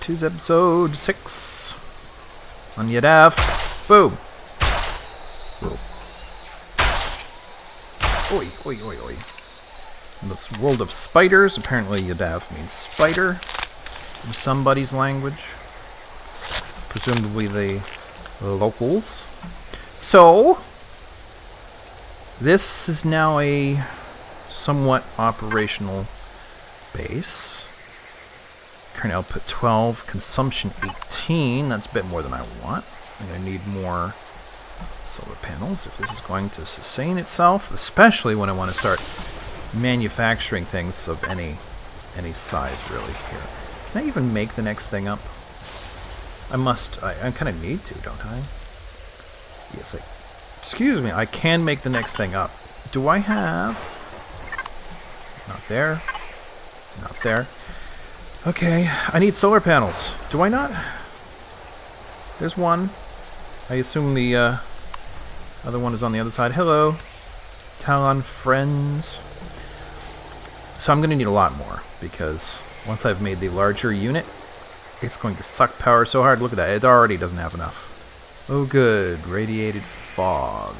This is episode 6 on Yadav. Boom! Whoa. Oi, oi, oi, oi. In this world of spiders, apparently Yadav means spider in somebody's language. Presumably the locals. So, this is now a somewhat operational base. Current output 12, consumption 18. That's a bit more than I want. I'm going to need more solar panels if this is going to sustain itself, especially when I want to start manufacturing things of any size really here. Can I even make the next thing up? I kind of need to, don't I? Yes, excuse me, I can make the next thing up. Do I have... Not there. Not there. Okay, I need solar panels. Do I not? There's one. I assume the other one is on the other side. Hello, Talon friends. So I'm going to need a lot more, because once I've made the larger unit, it's going to suck power so hard. Look at that. It already doesn't have enough. Oh, good. Radiated fog.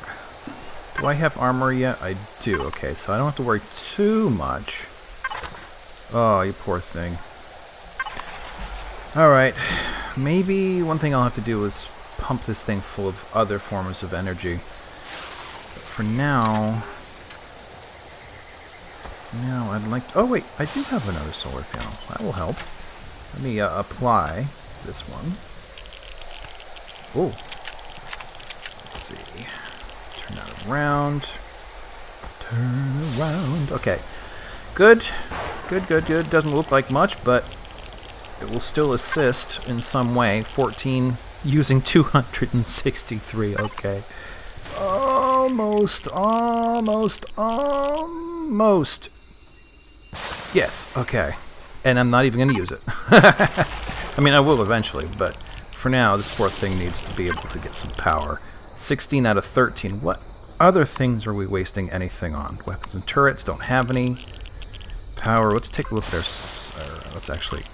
Do I have armor yet? I do. Okay, so I don't have to worry too much. Oh, you poor thing. Alright. Maybe one thing I'll have to do is pump this thing full of other forms of energy. But for now... I'd like to... Oh, wait. I do have another solar panel. That will help. Let me apply this one. Oh. Let's see. Turn that around. Turn around. Okay. Good. Good, good, good. Doesn't look like much, but it will still assist in some way. 14 using 263. Okay. Almost. Yes. Okay. And I'm not even going to use it. I mean, I will eventually, but for now, this poor thing needs to be able to get some power. 16 out of 13. What other things are we wasting anything on? Weapons and turrets don't have any power. Let's take a look at our... let's actually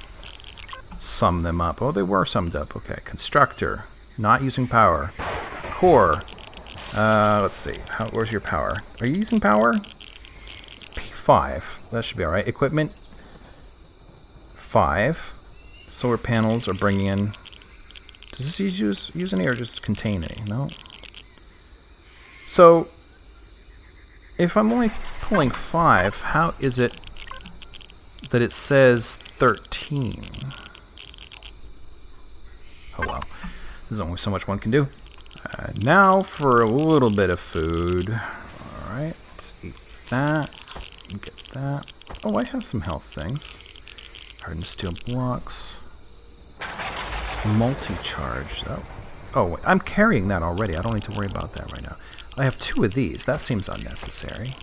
sum them up. Oh, they were summed up. Okay. Constructor. Not using power. Core. Let's see. Where's your power? Are you using power? P5. That should be alright. Equipment. 5. Solar panels are bringing in... Does this use any or just contain any? No? So, if I'm only pulling 5, how is it that it says 13? Oh well. There's only so much one can do. Now for a little bit of food. Alright, let's eat that. Get that. Oh, I have some health things. Hardened steel blocks. Multi-charge. Oh, wait, I'm carrying that already. I don't need to worry about that right now. I have 2 of these. That seems unnecessary.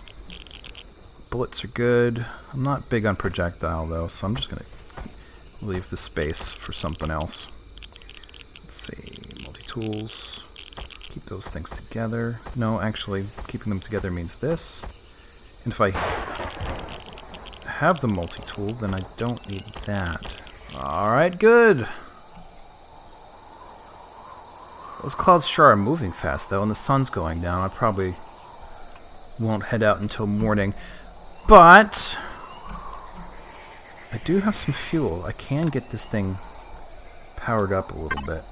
Bullets are good. I'm not big on projectile, though, so I'm just going to leave the space for something else. Let's see. Multi-tools. Keep those things together. No, actually, keeping them together means this. And if I have the multi-tool, then I don't need that. Alright, good. Those clouds sure are moving fast, though, and the sun's going down. I probably won't head out until morning. But I do have some fuel. I can get this thing powered up a little bit.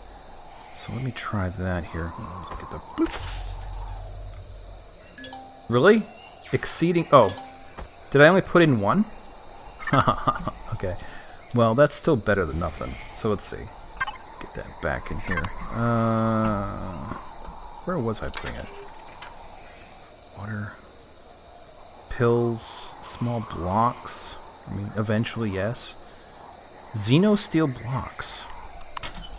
So let me try that here. Get the... Really? Exceeding... Oh. Did I only put in 1? Okay. Well, that's still better than nothing. So let's see. Get that back in here. Where was I putting it? Water. Pills. Small blocks. I mean, eventually, yes. Xeno steel blocks.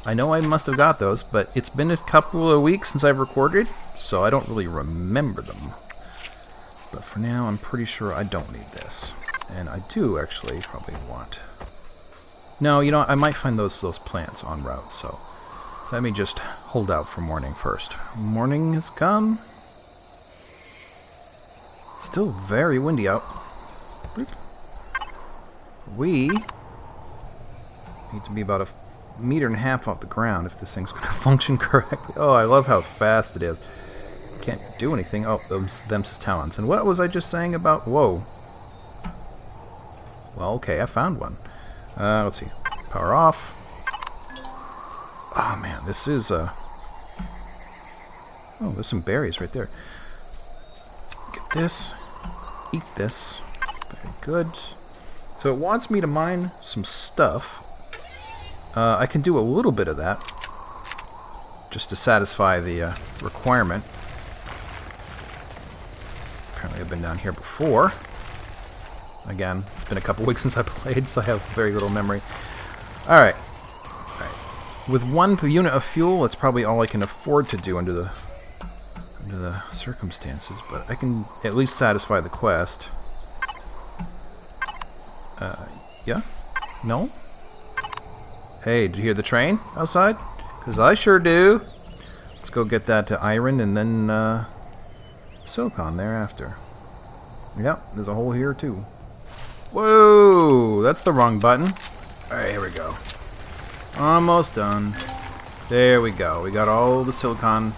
I know I must have got those, but it's been a couple of weeks since I've recorded, so I don't really remember them. But for now, I'm pretty sure I don't need this. And I do actually probably want... No, you know, I might find those plants en route, so let me just hold out for morning first. Morning has come. Still very windy out. We need to be about meter and a half off the ground if this thing's going to function correctly. Oh, I love how fast it is. Can't do anything. Oh, them's his talons. And what was I just saying about... Whoa. Well, okay, I found one. Let's see. Power off. Oh, man, this is... Oh, there's some berries right there. Get this. Eat this. Very good. So it wants me to mine some stuff. I can do a little bit of that. Just to satisfy the requirement. Apparently I've been down here before. Again, it's been a couple weeks since I played, so I have very little memory. Alright. With 1 unit of fuel, that's probably all I can afford to do under the circumstances, but I can at least satisfy the quest. Yeah? No? Hey, did you hear the train outside? Because I sure do. Let's go get that iron and then silicon thereafter. Yep, there's a hole here too. Whoa, that's the wrong button. Alright, here we go. Almost done. There we go. We got all the silicon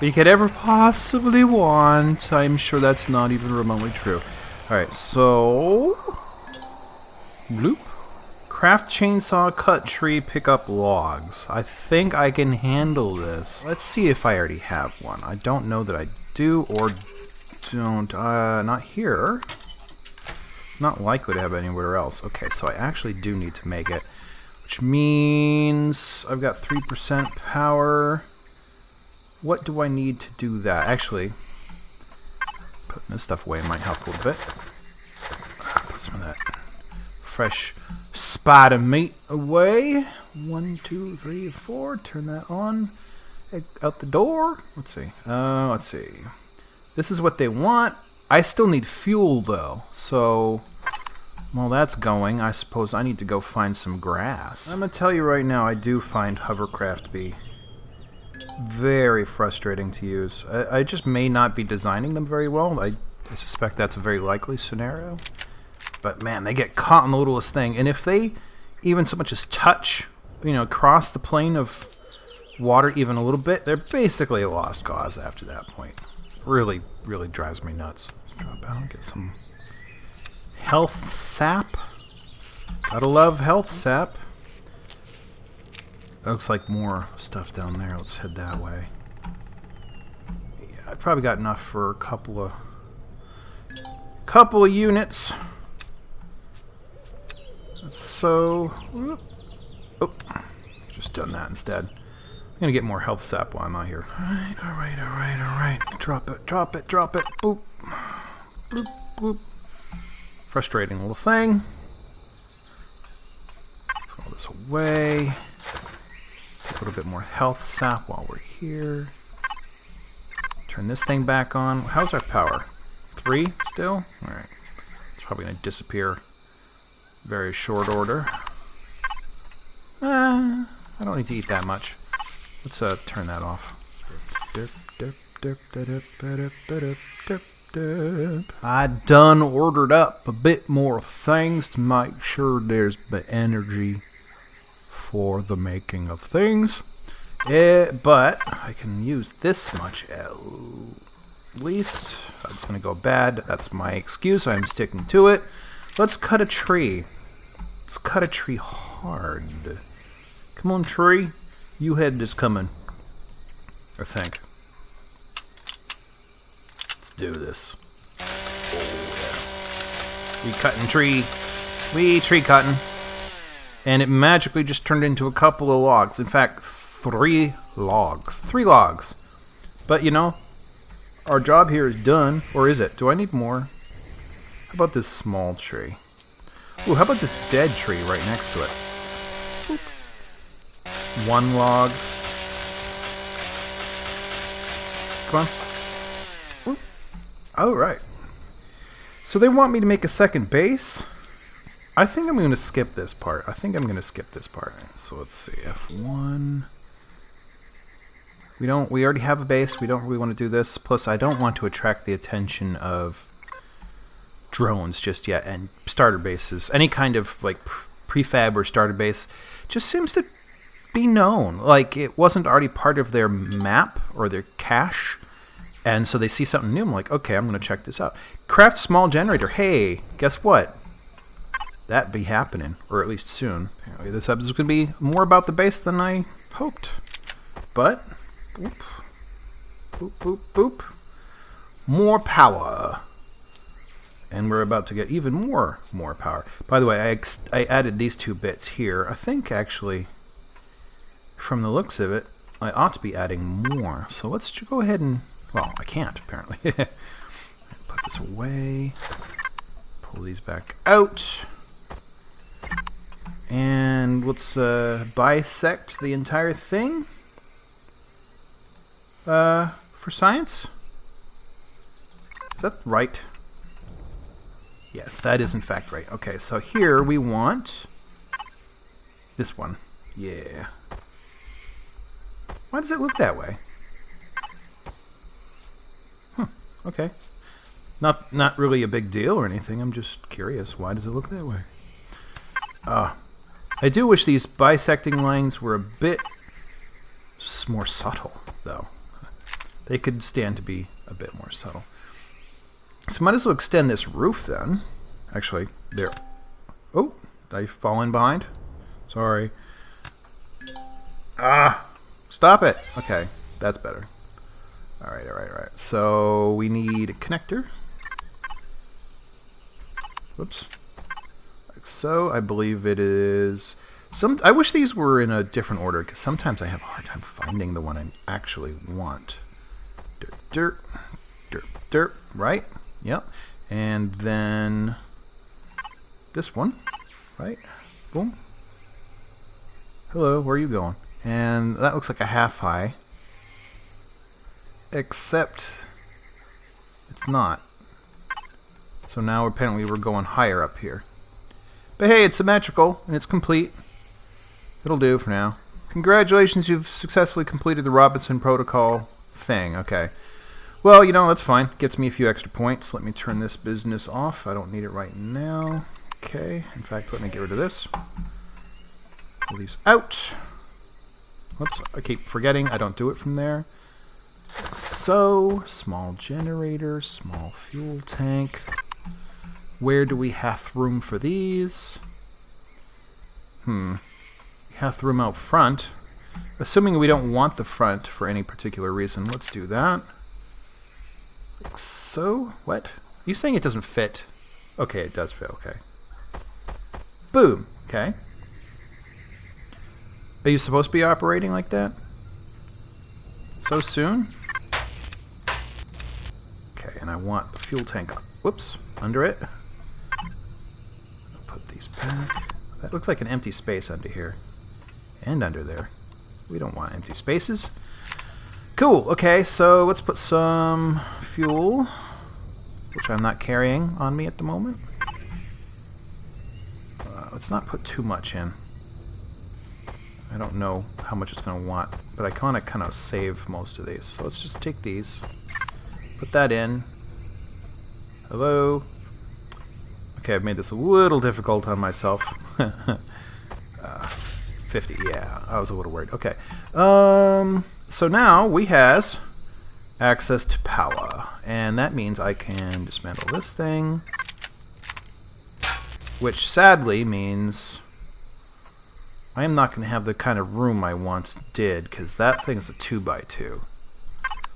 we could ever possibly want. I'm sure that's not even remotely true. Alright, so... Bloop. Craft chainsaw, cut tree, pick up logs. I think I can handle this. Let's see if I already have one. I don't know that I do or don't. Not here. Not likely to have anywhere else. Okay, so I actually do need to make it. Which means I've got 3% power. What do I need to do that? Actually, putting this stuff away might help a little bit. Put some of that fresh spider meat away. 1, 2, 3, 4. Turn that on. Out the door. Let's see. Let's see. This is what they want. I still need fuel though. So while that's going, I suppose I need to go find some grass. I'm gonna tell you right now, I do find hovercraft to be very frustrating to use. I just may not be designing them very well. I suspect that's a very likely scenario. But man, they get caught in the littlest thing. And if they even so much as touch, you know, cross the plane of water even a little bit, they're basically a lost cause after that point. Really, really drives me nuts. Let's drop out and get some health sap. Gotta love health sap. Looks like more stuff down there. Let's head that way. Yeah, I've probably got enough for a couple of units. So, oh, just done that instead. I'm gonna get more health sap while I'm out here. Alright. Drop it. Boop. Bloop, bloop. Frustrating little thing. Throw this away. Get a little bit more health sap while we're here. Turn this thing back on. How's our power? 3 still? Alright. It's probably gonna disappear very short order. I don't need to eat that much. Let's turn that off. I done ordered up a bit more things to make sure there's the energy for the making of things. But I can use this much at least. It's going to go bad. That's my excuse. I'm sticking to it. Let's cut a tree. Let's cut a tree hard. Come on, tree. You had this coming. I think. Let's do this. Oh, yeah. We cutting tree. We tree cutting. And it magically just turned into a couple of logs. In fact, 3 logs. 3 logs. But, you know, our job here is done. Or is it? Do I need more? How about this small tree? Ooh, how about this dead tree right next to it? Boop. 1 log. Come on. Oh, right. So they want me to make a second base. I think I'm going to skip this part. So let's see. F1. We already have a base. We don't really want to do this. Plus, I don't want to attract the attention of drones just yet, and starter bases. Any kind of like prefab or starter base just seems to be known. Like, it wasn't already part of their map or their cache. And so they see something new. I'm like, okay, I'm going to check this out. Craft small generator. Hey, guess what? That be happening, or at least soon. Apparently this episode is going to be more about the base than I hoped. But, boop, boop, boop, boop. More power. And we're about to get even more power. By the way, I added these 2 bits here. I think, actually, from the looks of it, I ought to be adding more. So let's go ahead and... Well, I can't, apparently. Put this away. Pull these back out. And let's bisect the entire thing. For science? Is that right? Yes, that is in fact right. Okay, so here we want this one. Yeah. Why does it look that way? Huh, okay. Not really a big deal or anything. I'm just curious. Why does it look that way? I do wish these bisecting lines were a bit more subtle, though. They could stand to be a bit more subtle. So might as well extend this roof then. Actually, there. Oh, did I fall in behind? Sorry. Stop it. Okay, that's better. Alright. So we need a connector. Whoops. Like so, I believe it is... I wish these were in a different order, because sometimes I have a hard time finding the one I actually want. Dirt, right? Yep. And then this one, right? Boom. Hello, where are you going? And that looks like a half high. Except it's not. So now apparently we're going higher up here. But hey, it's symmetrical and it's complete. It'll do for now. Congratulations, you've successfully completed the Robinson Protocol thing. Okay. Well, you know, that's fine. Gets me a few extra points. Let me turn this business off. I don't need it right now. Okay. In fact, let me get rid of this. Pull these out. Whoops. I keep forgetting. I don't do it from there. So, small generator, small fuel tank. Where do we have room for these? We have room out front. Assuming we don't want the front for any particular reason, let's do that. Like so? What? Are you saying it doesn't fit? Okay, it does fit. Okay. Boom. Okay. Are you supposed to be operating like that? So soon? Okay, and I want the fuel tank, whoops, under it. I'll put these back. That looks like an empty space under here. And under there. We don't want empty spaces. Cool, okay, so let's put some fuel, which I'm not carrying on me at the moment. Let's not put too much in. I don't know how much it's going to want, but I want to kind of save most of these. So let's just take these, put that in. Hello? Okay, I've made this a little difficult on myself. 50, yeah, I was a little worried. Okay, so now we has access to power, and that means I can dismantle this thing, which sadly means I am not going to have the kind of room I once did, because that thing's a 2x2,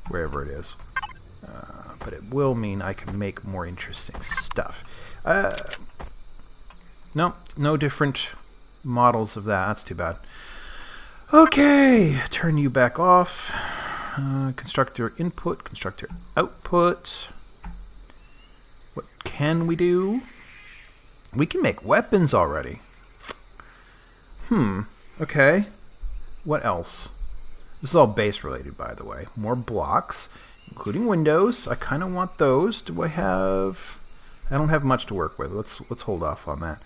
wherever it is. But it will mean I can make more interesting stuff. No different models of that. That's too bad. Okay, turn you back off. Constructor input, constructor output. What can we do? We can make weapons already. Okay. What else? This is all base related, by the way. More blocks, including windows. I kind of want those. Do I have... I don't have much to work with. Let's hold off on that.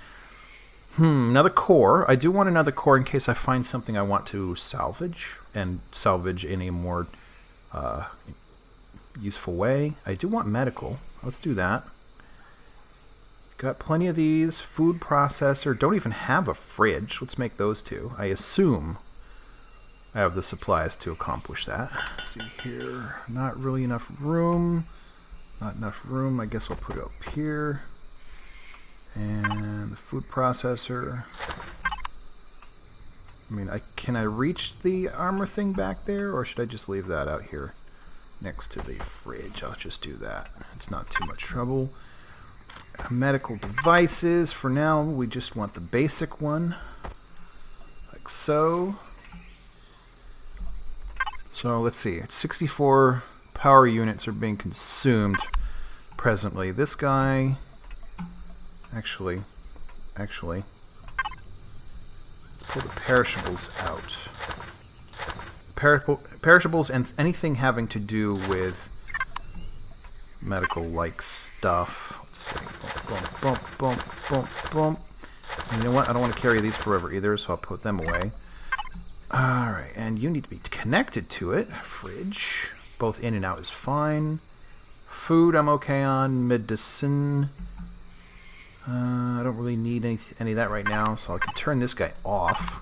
Another core. I do want another core in case I find something I want to salvage, and salvage in a more useful way. I do want medical. Let's do that. Got plenty of these. Food processor. Don't even have a fridge. Let's make those two. I assume I have the supplies to accomplish that. Let's see here. Not really enough room. Not enough room. I guess I'll put it up here. And the food processor. I mean, can I reach the armor thing back there, or should I just leave that out here next to the fridge? I'll just do that. It's not too much trouble. Medical devices. For now, we just want the basic one. Like so. So let's see. 64 power units are being consumed presently. This guy... Actually, let's pull the perishables out. Perishables and anything having to do with medical-like stuff. Let's see. Bump, bump, bump, bump, bump. And you know what? I don't want to carry these forever either, so I'll put them away. Alright, and you need to be connected to it. Fridge. Both in and out is fine. Food I'm okay on. Medicine... I don't really need any of that right now, so I can turn this guy off.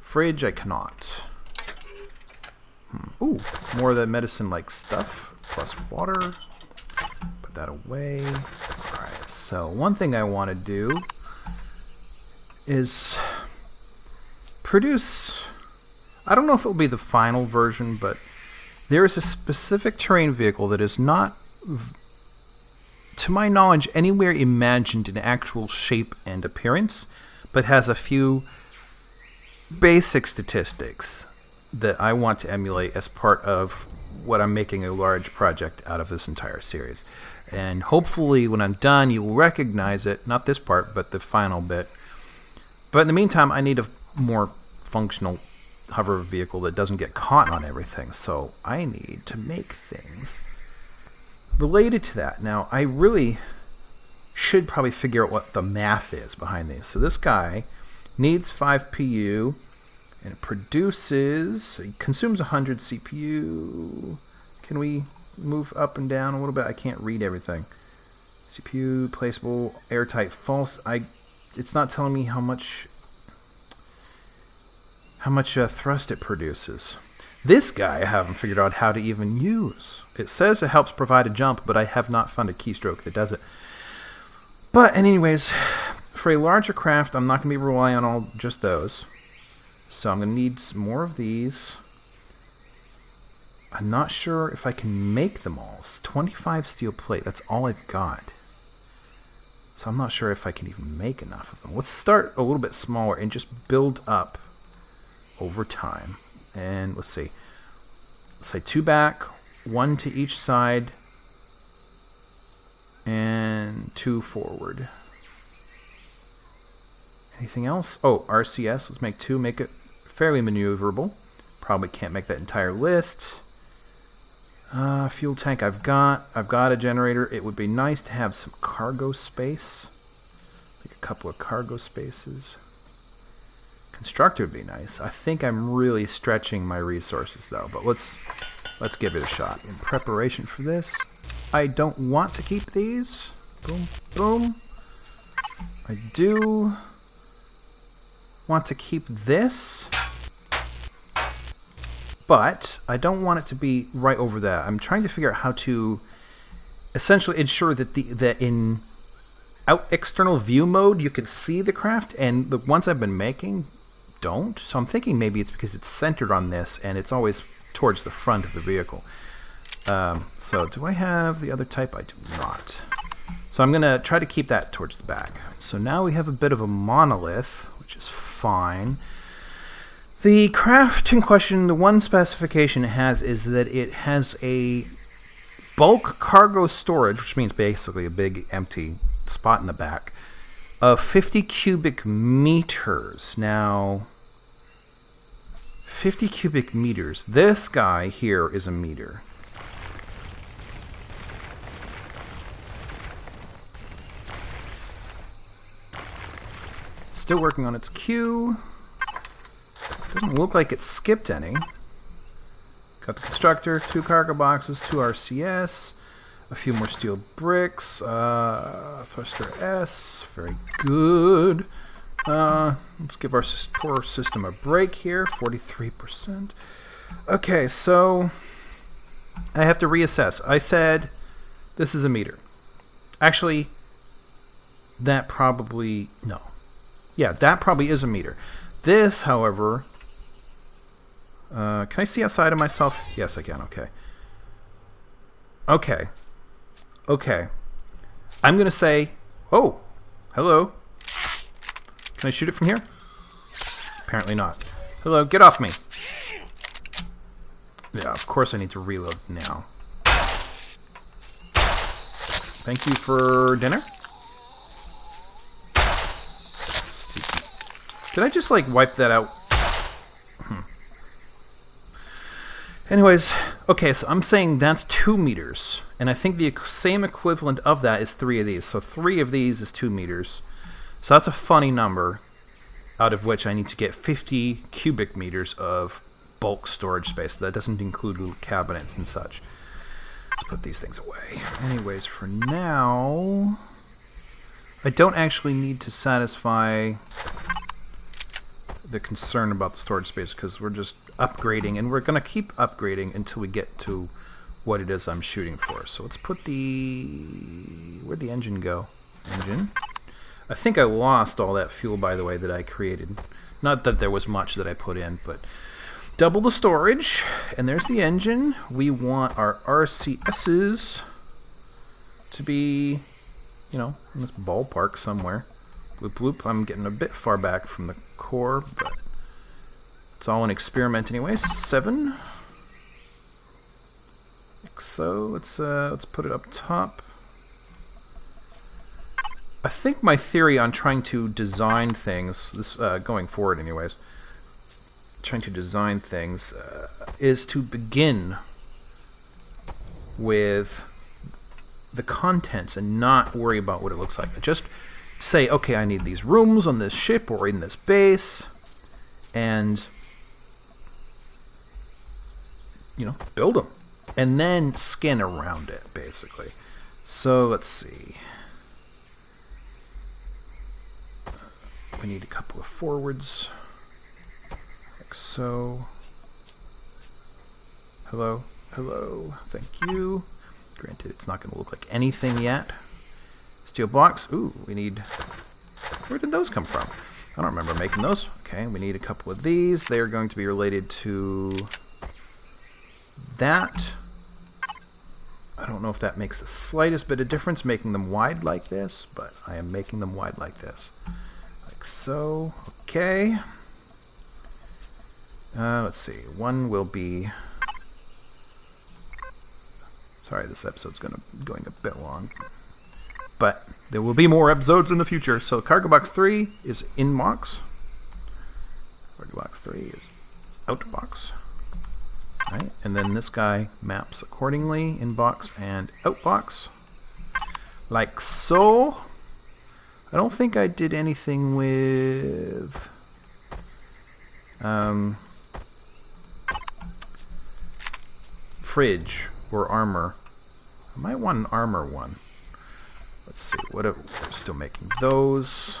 Fridge, I cannot. Ooh, more of that medicine-like stuff, plus water. Put that away. Alright, so one thing I want to do is produce... I don't know if it will be the final version, but there is a specific terrain vehicle that is not... to my knowledge, anywhere imagined in actual shape and appearance, but has a few basic statistics that I want to emulate as part of what I'm making a large project out of this entire series. And hopefully when I'm done, you will recognize it, not this part, but the final bit. But in the meantime, I need a more functional hover vehicle that doesn't get caught on everything, so I need to make things related to that. Now, I really should probably figure out what the math is behind these. So this guy needs 5 PU, and it produces, it consumes 100 CPU. Can we move up and down a little bit? I can't read everything. CPU, placeable, airtight, false. It's not telling me how much thrust it produces. This guy I haven't figured out how to even use. It says it helps provide a jump, but I have not found a keystroke that does it. But anyways, for a larger craft, I'm not going to be relying on just those. So I'm going to need some more of these. I'm not sure if I can make them all. It's 25 steel plate, that's all I've got. So I'm not sure if I can even make enough of them. Let's start a little bit smaller and just build up over time. And let's see. Let's say 2 back, 1 to each side, and 2 forward. Anything else? Oh, RCS. Let's make 2. Make it fairly maneuverable. Probably can't make that entire list. Fuel tank I've got. I've got a generator. It would be nice to have some cargo space. Like a couple of cargo spaces. Constructor would be nice. I think I'm really stretching my resources though, but let's give it a shot. In preparation for this, I don't want to keep these. Boom, boom. I do want to keep this, but I don't want it to be right over that. I'm trying to figure out how to essentially ensure that in external view mode you can see the craft, and the ones I've been making don't. So I'm thinking maybe it's because it's centered on this and it's always towards the front of the vehicle. So do I have the other type? I do not. So I'm going to try to keep that towards the back. So now we have a bit of a monolith, which is fine. The craft in question, the one specification it has is that it has a bulk cargo storage, which means basically a big empty spot in the back, of 50 cubic meters. Now, 50 cubic meters. This guy here is a meter. Still working on its queue. Doesn't look like it skipped any. Got the constructor, 2 cargo boxes, 2 RCS, a few more steel bricks, thruster S, very good. Let's give our poor system a break here. 43%. Okay, so I have to reassess. I said this is a meter. Actually, that probably... no. Yeah, that probably is a meter. This, however... can I see outside of myself? Yes, I can. Okay. Okay. Okay. I'm going to say... oh, hello. Can I shoot it from here? Apparently not. Hello, get off me. Yeah, of course I need to reload now. Thank you for dinner. Did I just, like, wipe that out? Anyways, okay, so I'm saying that's 2 meters. And I think the same equivalent of that is 3 of these. So 3 of these is 2 meters. So that's a funny number, out of which I need to get 50 cubic meters of bulk storage space. That doesn't include little cabinets and such. Let's put these things away. Anyways, for now, I don't actually need to satisfy the concern about the storage space because we're just upgrading, and we're going to keep upgrading until we get to what it is I'm shooting for. So let's put the... where'd the engine go? Engine. I think I lost all that fuel, by the way, that I created. Not that there was much that I put in, but double the storage, and there's the engine. We want our RCSs to be, you know, in this ballpark somewhere. Bloop, bloop. I'm getting a bit far back from the core, but it's all an experiment anyway. 7. Like so. Let's put it up top. I think my theory on trying to design things, this going forward anyways, trying to design things is to begin with the contents and not worry about what it looks like. Just say, okay, I need these rooms on this ship or in this base, and, you know, build them. And then skin around it, basically. So, let's see. We need a couple of forwards. Like so. Hello. Hello. Thank you. Granted, it's not going to look like anything yet. Steel blocks. Ooh, we need... where did those come from? I don't remember making those. Okay, we need a couple of these. They are going to be related to that. I don't know if that makes the slightest bit of difference making them wide like this, but I am making them wide like this. Like so. Okay. Let's see. One will be... sorry, this episode's going a bit long. But there will be more episodes in the future. So cargo box 3 is in box. Cargo box 3 is out box. Right, and then this guy maps accordingly, in box and out box. Like so. I don't think I did anything with fridge or armor. I might want an armor one. Let's see, what we're still making those.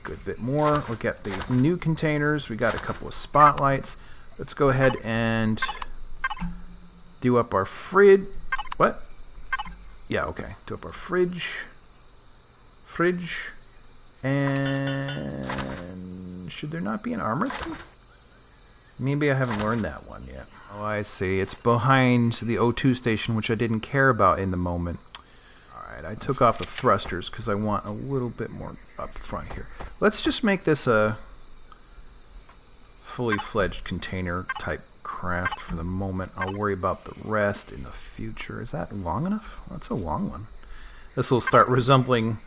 Good bit more. Look at the new containers. We got a couple of spotlights. Let's go ahead and do up our fridge. What? Yeah, okay. Do up our fridge. Fridge. And should there not be an armor thing? Maybe I haven't learned that one yet. Oh, I see. It's behind the O2 station, which I didn't care about in the moment. Alright, I took off the thrusters because I want a little bit more up front here. Let's just make this a fully fledged container type craft for the moment. I'll worry about the rest in the future. Is that long enough? Well, that's a long one. This will start resembling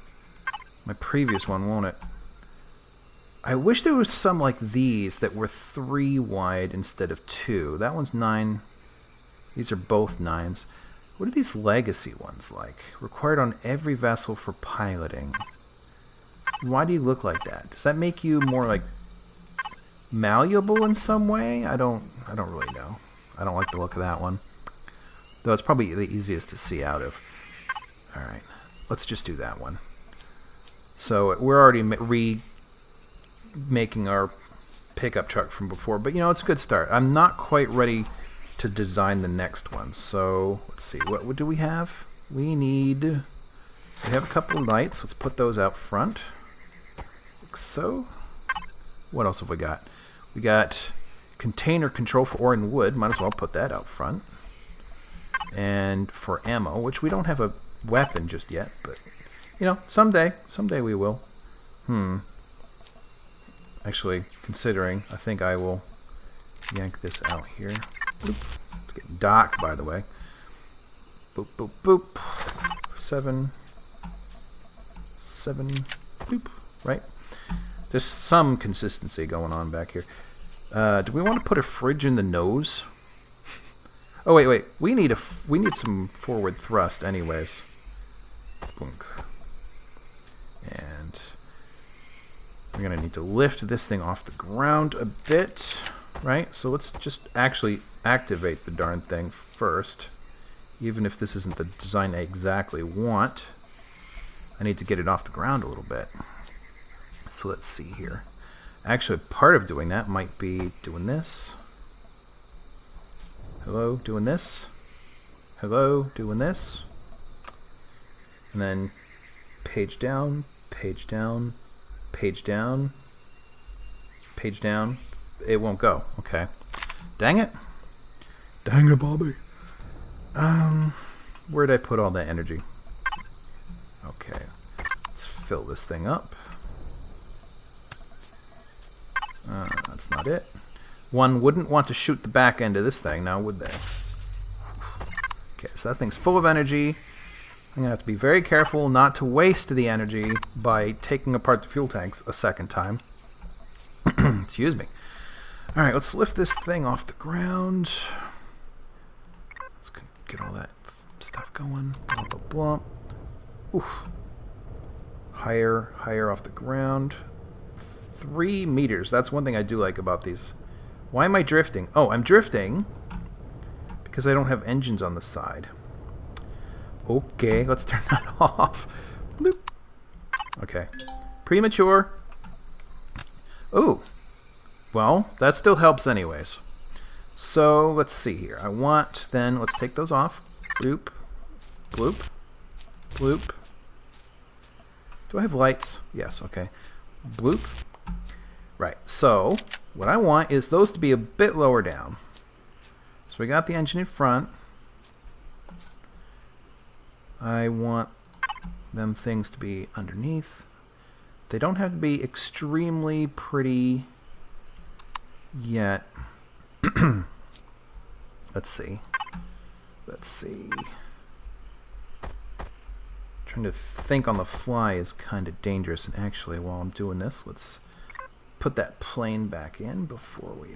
my previous one, won't it? I wish there was some like these that were 3 wide instead of 2. That one's 9. These are both 9s. What are these legacy ones like? Required on every vessel for piloting. Why do you look like that? Does that make you more like malleable in some way? I don't really know. I don't like the look of that one. Though it's probably the easiest to see out of. Alright. Let's just do that one. So we're already remaking our pickup truck from before, but you know, it's a good start. I'm not quite ready to design the next one. So let's see, what do we have? We have a couple of lights. Let's put those out front. Like so. What else have we got? We got container control for ore and wood. Might as well put that out front. And for ammo, which we don't have a weapon just yet, but you know, someday we will. Actually, considering, I think I will yank this out here. Boop. It's getting dark, by the way. Boop, boop, boop. 7, boop. Right? There's some consistency going on back here. Do we want to put a fridge in the nose? Oh wait. We need some forward thrust, anyways. Boink. And we're gonna need to lift this thing off the ground a bit, right? So let's just actually activate the darn thing first. Even if this isn't the design I exactly want, I need to get it off the ground a little bit. So let's see here. Actually, part of doing that might be doing this. Hello, doing this. Hello, doing this. And then page down, page down, page down, page down. It won't go. Okay. Dang it. Dang it, Bobby. Where'd I put all that energy? Okay. Let's fill this thing up. That's not it. One wouldn't want to shoot the back end of this thing now, would they? Okay, so that thing's full of energy. I'm going to have to be very careful not to waste the energy by taking apart the fuel tanks a second time. Excuse me. Alright, let's lift this thing off the ground. Let's get all that stuff going. Blump, blump, blump. Oof. Higher off the ground. 3 meters. That's one thing I do like about these. Why am I drifting? Oh, I'm drifting because I don't have engines on the side. Okay, let's turn that off. Bloop. Okay. Premature. Oh. Well, that still helps anyways. So, let's see here. Let's take those off. Bloop. Bloop. Bloop. Do I have lights? Yes, okay. Bloop. Right, so what I want is those to be a bit lower down. So we got the engine in front. I want them things to be underneath. They don't have to be extremely pretty yet. Let's see. Trying to think on the fly is kind of dangerous, and actually while I'm doing this, let's put that plane back in before we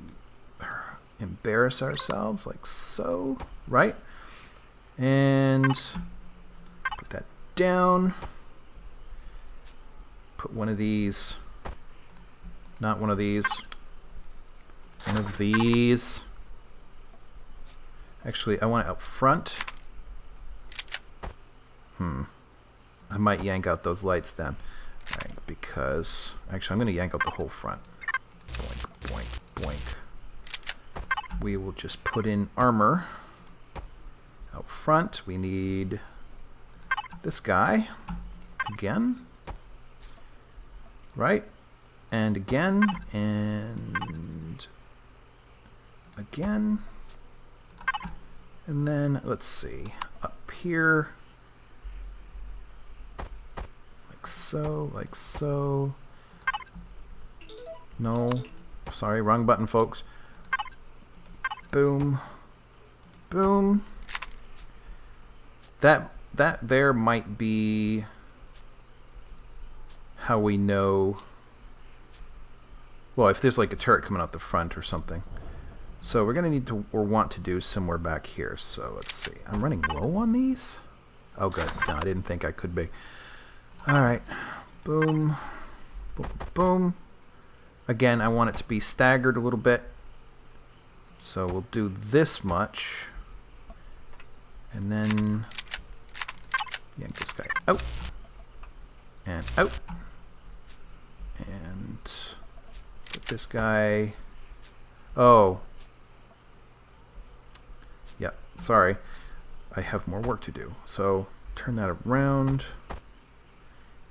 embarrass ourselves, like so, right? And put that down. Put one of these, not one of these, one of these. Actually, I want it up front. I might yank out those lights then. Right, because actually I'm going to yank out the whole front. Boink, boink, boink. We will just put in armor out front. We need this guy again, right? And again, and again. And then let's see, up here. Like so. No. Sorry, wrong button, folks. Boom. Boom. That there might be how we know. Well, if there's like a turret coming out the front or something. So we're gonna need to, or want to do somewhere back here. So let's see. I'm running low on these? Oh good. No, I didn't think I could be. Alright, boom, boom, boom. Again, I want it to be staggered a little bit. So we'll do this much. And then yank this guy out. And out. this guy... Oh. Yeah, sorry. I have more work to do. So turn that around.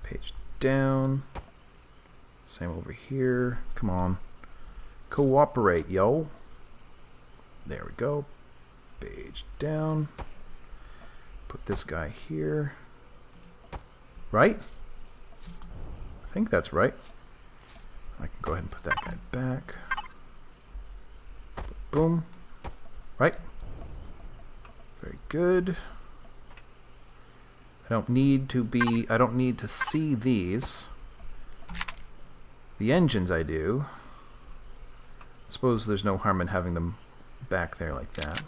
Page down. Same over here. Come on. Cooperate, yo. There we go. Page down. Put this guy here. Right? I think that's right. I can go ahead and put that guy back. Boom. Right? Very good. I don't need to see these. The engines I do. I suppose there's no harm in having them back there like that.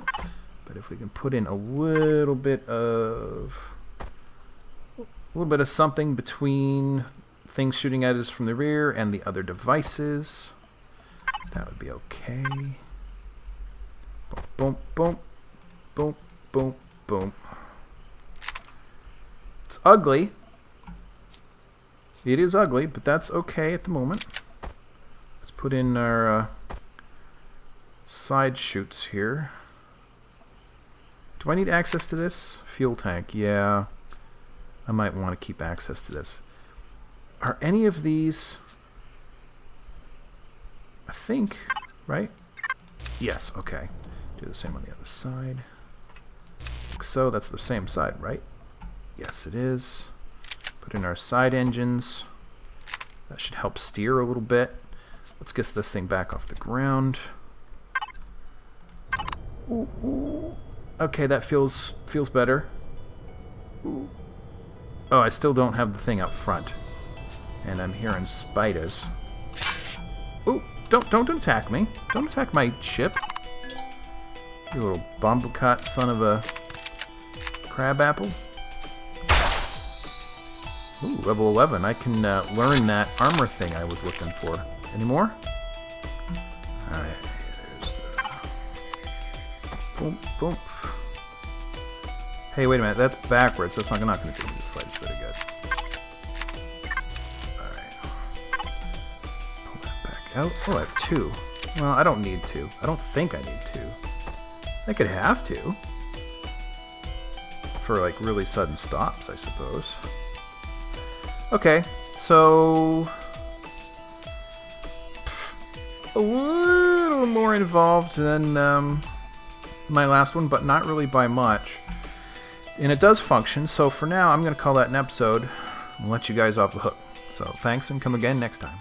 But if we can put in a little bit of something between things shooting at us from the rear and the other devices, that would be okay. Boom, boom, boom, boom, boom. It's ugly. It is ugly, but that's okay at the moment. Let's put in our side chutes here. Do I need access to this? Fuel tank, yeah. I might want to keep access to this. Are any of these... I think, right? Yes, okay. Do the same on the other side. So that's the same side, right? Yes, it is. Put in our side engines. That should help steer a little bit. Let's get this thing back off the ground. Ooh, ooh. Okay, that feels better. Ooh. Oh, I still don't have the thing up front. And I'm hearing spiders. Ooh, don't attack me. Don't attack my ship. You little bombocott son of a crab apple. Ooh, level 11. I can learn that armor thing I was looking for. Any more? Alright, there's the... Boom, boom. Hey, wait a minute. That's backwards. That's not going to do me the slightest bit of good. Alright. Pull that back out. Oh, I have 2. Well, I don't need 2. I don't think I need 2. I could have to. For, like, really sudden stops, I suppose. Okay, so... a little more involved than my last one, but not really by much. And it does function, so for now I'm going to call that an episode and let you guys off the hook. So thanks, and come again next time.